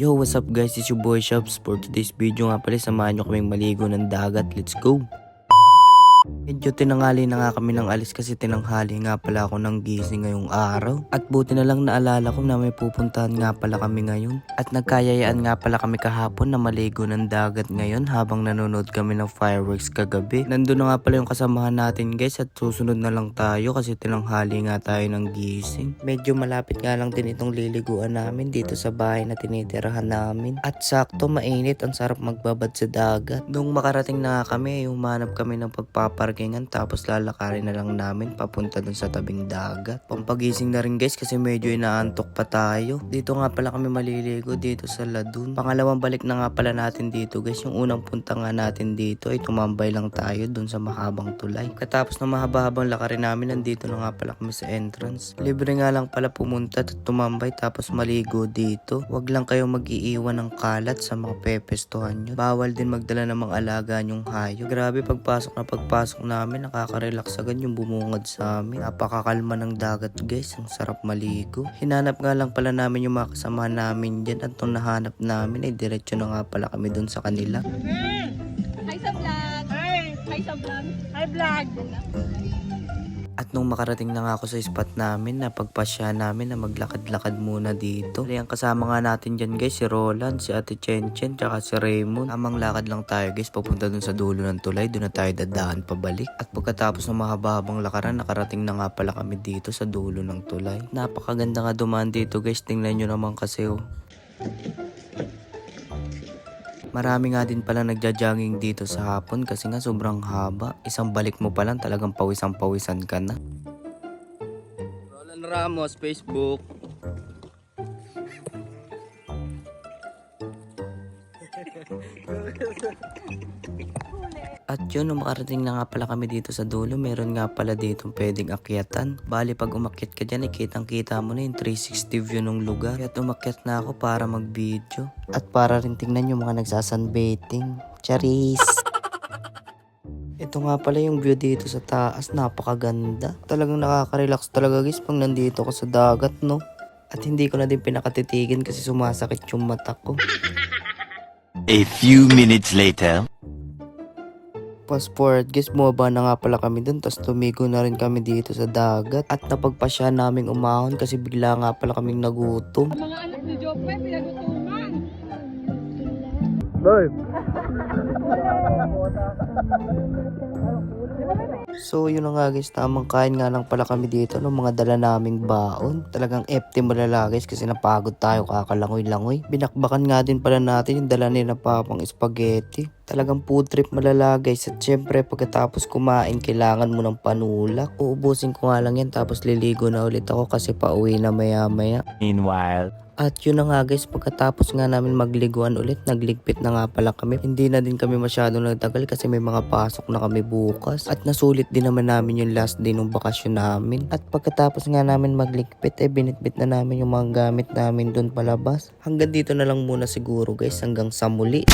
Yo, what's up guys? It's your boy Shops. For today's video nga pala, samahan nyo kaming maligo ng dagat. Let's go! Medyo tinanghali na nga kami ng alis kasi tinanghali nga pala ako ng gising ngayong araw. At buti na lang naalala ko na may pupuntahan nga pala kami ngayon. At nagkayayaan nga pala kami kahapon na maligo ng dagat ngayon habang nanonood kami ng fireworks kagabi. Nandun na nga pala yung kasamahan natin guys at susunod na lang tayo kasi tinanghali nga tayo ng gising. Medyo malapit nga lang din itong liliguan namin dito sa bahay na tinitirahan namin. At sakto mainit, ang sarap magbabad sa dagat. Nung makarating na kami, humanap kami ng pagpaparkingan tapos lalakarin na lang namin papunta dun sa tabing dagat. Pampagising na rin guys kasi medyo inaantok pa tayo. Dito nga pala kami maliligo dito sa Ladun. Pangalawang balik na nga pala natin dito guys. Yung unang punta nga natin dito ay tumambay lang tayo dun sa mahabang tulay. Katapos na mahaba-habang lakarin namin, nandito na nga pala kami sa entrance. Libre nga lang pala pumunta at tumambay tapos maligo dito. Wag lang kayo mag-iiwan ng kalat sa mga pepestuhan nyo. Bawal din magdala ng mga alaga nyong hayop. Grabe, pagpasok namin, nakaka-relax agad yung bumungad sa amin. Napakakalma ng dagat guys, ang sarap maligo. Hinanap nga lang pala namin yung mga kasama namin dyan at nung nahanap namin ay diretso na nga pala kami dun sa kanila. Hi sa vlog! Hi sa vlog! Hi vlog! At nung makarating na nga ako sa spot namin, napagpasya namin na maglakad-lakad muna dito. Ang kasama nga natin dyan guys, si Roland, si Ate Chenchen, tsaka si Raymond. Tamang lakad lang tayo guys, papunta dun sa dulo ng tulay, dun na tayo dadaan pabalik. At pagkatapos ng mahaba-habang lakaran, nakarating na nga pala kami dito sa dulo ng tulay. Napakaganda nga dumaan dito guys, tingnan nyo naman kasi oh. Marami nga din pala nagja-jogging dito sa hapon kasi nga sobrang haba. Isang balik mo pa lang talagang pawisan ka na. Roland Ramos, Facebook. At yun, nung makarating na nga pala kami dito sa dulo, meron nga pala dito pwedeng akyatan. Bali, pag umakyat ka dyan, kitang-kita mo na yung 360 view ng lugar. Kaya umakyat na ako para mag-video. At para rin tingnan yung mga nagsasunbathing. Charis! Ito nga pala yung view dito sa taas, napakaganda. Talagang nakaka-relax talaga guys pag nandito ko sa dagat, no? At hindi ko na din pinakatitigin kasi sumasakit yung mata ko. A few minutes later. Fast forward guys, bumaba na nga pala kami dun, tapos tumigo na rin kami dito sa dagat. At napagpasya naming umahon kasi bigla nga pala kaming nagutom. Mga anak ni Jope, pinagutuman! So yun na nga guys, tamang kain nga lang pala kami dito ng mga dala naming baon. Talagang empty malala guys kasi napagod tayo kakalangoy-langoy. Binakbakan nga din pala natin yung dala nila papang spaghetti. Talagang food trip malala guys. At syempre pagkatapos kumain kailangan mo ng panulak. Uubusin ko nga lang yan tapos liligo na ulit ako kasi pauwi na maya-maya. Meanwhile. At yun na nga guys, pagkatapos nga namin magliguan ulit, nagligpit na nga pala kami. Hindi na din kami masyadong nagtagal kasi may mga pasok na kami bukas. At nasulit din naman namin yung last day ng bakasyon namin. At pagkatapos nga namin magligpit, binitbit na namin yung mga gamit namin doon palabas. Hanggang dito na lang muna siguro guys, hanggang sa muli.